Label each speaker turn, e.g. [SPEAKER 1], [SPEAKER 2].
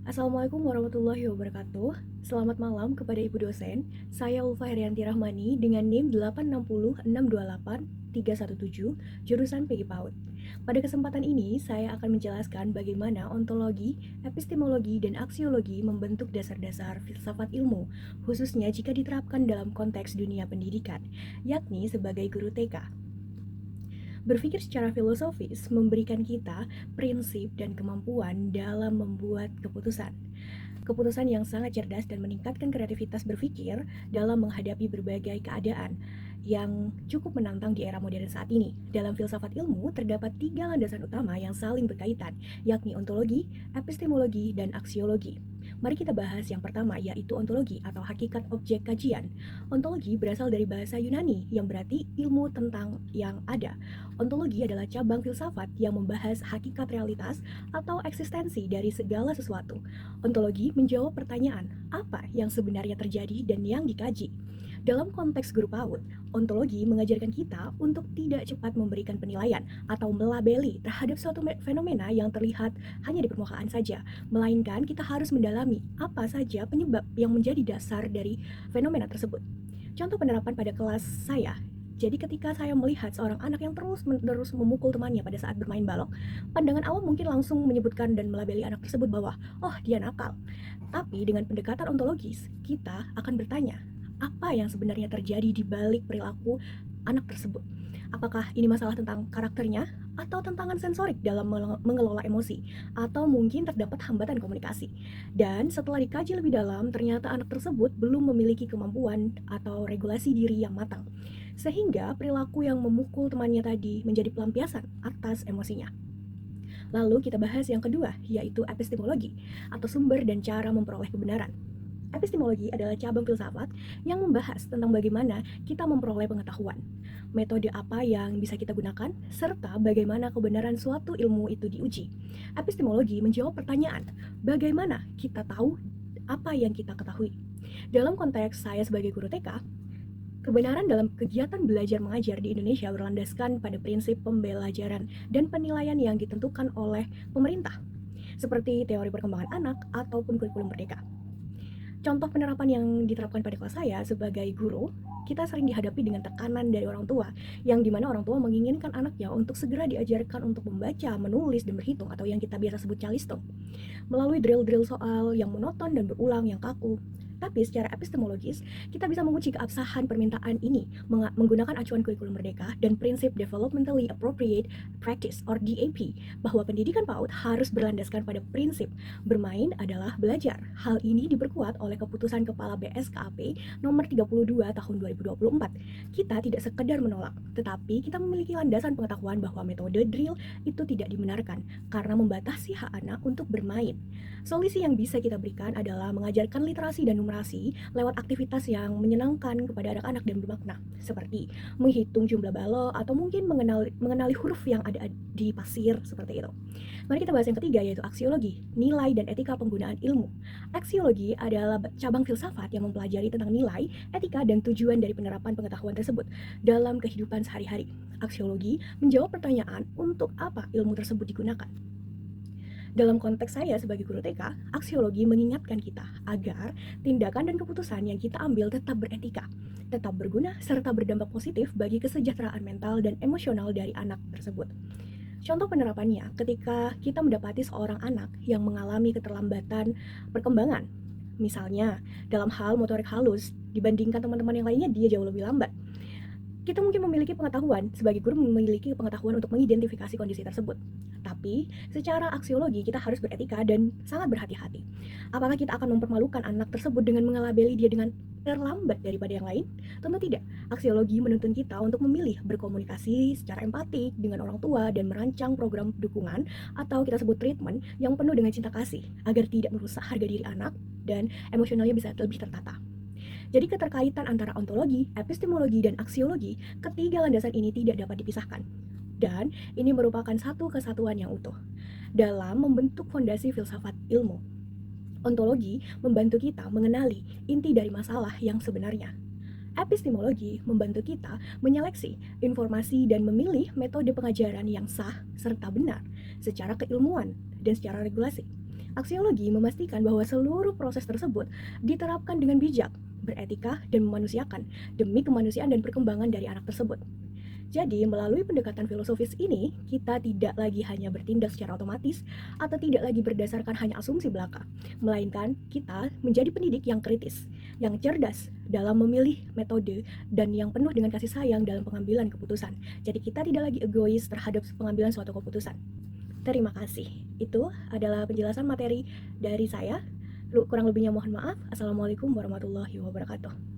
[SPEAKER 1] Assalamualaikum warahmatullahi wabarakatuh. Selamat malam kepada Ibu dosen. Saya Ulfa Herianti Rahmani dengan NIM 860628317 jurusan PG PAUD. Pada kesempatan ini, saya akan menjelaskan bagaimana ontologi, epistemologi, dan aksiologi membentuk dasar-dasar filsafat ilmu, khususnya jika diterapkan dalam konteks dunia pendidikan, yakni sebagai guru TK. Berpikir secara filosofis memberikan kita prinsip dan kemampuan dalam membuat keputusan. Keputusan yang sangat cerdas dan meningkatkan kreativitas berpikir dalam menghadapi berbagai keadaan yang cukup menantang di era modern saat ini. Dalam filsafat ilmu terdapat 3 landasan utama yang saling berkaitan, yakni ontologi, epistemologi, dan aksiologi. Mari kita bahas yang pertama, yaitu ontologi atau hakikat objek kajian. Ontologi berasal dari bahasa Yunani yang berarti ilmu tentang yang ada. Ontologi adalah cabang filsafat yang membahas hakikat realitas atau eksistensi dari segala sesuatu. Ontologi menjawab pertanyaan, apa yang sebenarnya terjadi dan yang dikaji. Dalam konteks guru PAUD, ontologi mengajarkan kita untuk tidak cepat memberikan penilaian atau melabeli terhadap suatu fenomena yang terlihat hanya di permukaan saja, melainkan kita harus mendalami apa saja penyebab yang menjadi dasar dari fenomena tersebut. Contoh penerapan pada kelas saya. Jadi ketika saya melihat seorang anak yang terus-menerus memukul temannya pada saat bermain balok, pandangan awam mungkin langsung menyebutkan dan melabeli anak tersebut bahwa, oh dia nakal. Tapi dengan pendekatan ontologis, kita akan bertanya, apa yang sebenarnya terjadi di balik perilaku anak tersebut? Apakah ini masalah tentang karakternya atau tantangan sensorik dalam mengelola emosi, atau mungkin terdapat hambatan komunikasi? Dan setelah dikaji lebih dalam, ternyata anak tersebut belum memiliki kemampuan atau regulasi diri yang matang, sehingga perilaku yang memukul temannya tadi menjadi pelampiasan atas emosinya. Lalu kita bahas yang kedua, yaitu epistemologi atau sumber dan cara memperoleh kebenaran. Epistemologi adalah cabang filsafat yang membahas tentang bagaimana kita memperoleh pengetahuan, metode apa yang bisa kita gunakan, serta bagaimana kebenaran suatu ilmu itu diuji. Epistemologi menjawab pertanyaan, bagaimana kita tahu apa yang kita ketahui. Dalam konteks saya sebagai guru TK, kebenaran dalam kegiatan belajar mengajar di Indonesia berlandaskan pada prinsip pembelajaran dan penilaian yang ditentukan oleh pemerintah, seperti teori perkembangan anak ataupun kurikulum merdeka. Contoh penerapan yang diterapkan pada kelas saya sebagai guru, kita sering dihadapi dengan tekanan dari orang tua, yang dimana orang tua menginginkan anaknya untuk segera diajarkan untuk membaca, menulis, dan berhitung, atau yang kita biasa sebut calistung, melalui drill-drill soal yang monoton dan berulang yang kaku. Tapi secara epistemologis, kita bisa menguji keabsahan permintaan ini menggunakan acuan kurikulum merdeka dan prinsip Developmentally Appropriate Practice or DAP, bahwa pendidikan PAUD harus berlandaskan pada prinsip bermain adalah belajar. Hal ini diperkuat oleh keputusan Kepala BSKAP nomor 32 tahun 2024. Kita tidak sekedar menolak, tetapi kita memiliki landasan pengetahuan bahwa metode drill itu tidak dibenarkan karena membatasi hak anak untuk bermain. Solusi yang bisa kita berikan adalah mengajarkan literasi dan numerasi lewat aktivitas yang menyenangkan kepada anak-anak dan bermakna, seperti menghitung jumlah balok atau mungkin mengenali huruf yang ada di pasir, seperti itu. Mari kita bahas yang ketiga, yaitu aksiologi, nilai dan etika penggunaan ilmu. Aksiologi adalah cabang filsafat yang mempelajari tentang nilai, etika, dan tujuan dari penerapan pengetahuan tersebut dalam kehidupan sehari-hari. Aksiologi menjawab pertanyaan untuk apa ilmu tersebut digunakan. Dalam konteks saya sebagai guru TK, aksiologi mengingatkan kita agar tindakan dan keputusan yang kita ambil tetap beretika, tetap berguna, serta berdampak positif bagi kesejahteraan mental dan emosional dari anak tersebut. Contoh penerapannya, ketika kita mendapati seorang anak yang mengalami keterlambatan perkembangan, misalnya dalam hal motorik halus, dibandingkan teman-teman yang lainnya dia jauh lebih lambat. Kita mungkin memiliki pengetahuan, sebagai guru memiliki pengetahuan untuk mengidentifikasi kondisi tersebut. Tapi, secara aksiologi kita harus beretika dan sangat berhati-hati. Apakah kita akan mempermalukan anak tersebut dengan mengelabeli dia dengan terlambat daripada yang lain? Tentu tidak. Aksiologi menuntun kita untuk memilih berkomunikasi secara empatik dengan orang tua dan merancang program dukungan atau kita sebut treatment yang penuh dengan cinta kasih agar tidak merusak harga diri anak dan emosionalnya bisa lebih tertata. Jadi keterkaitan antara ontologi, epistemologi, dan aksiologi, ketiga landasan ini tidak dapat dipisahkan. Dan ini merupakan satu kesatuan yang utuh dalam membentuk fondasi filsafat ilmu. Ontologi membantu kita mengenali inti dari masalah yang sebenarnya. Epistemologi membantu kita menyeleksi informasi dan memilih metode pengajaran yang sah serta benar secara keilmuan dan secara regulasi. Aksiologi memastikan bahwa seluruh proses tersebut diterapkan dengan bijak, beretika, dan memanusiakan demi kemanusiaan dan perkembangan dari anak tersebut. Jadi, melalui pendekatan filosofis ini, kita tidak lagi hanya bertindak secara otomatis atau tidak lagi berdasarkan hanya asumsi belaka, melainkan kita menjadi pendidik yang kritis, yang cerdas dalam memilih metode, dan yang penuh dengan kasih sayang dalam pengambilan keputusan. Jadi, kita tidak lagi egois terhadap pengambilan suatu keputusan. Terima kasih. Itu adalah penjelasan materi dari saya. Kurang lebihnya mohon maaf. Assalamualaikum warahmatullahi wabarakatuh.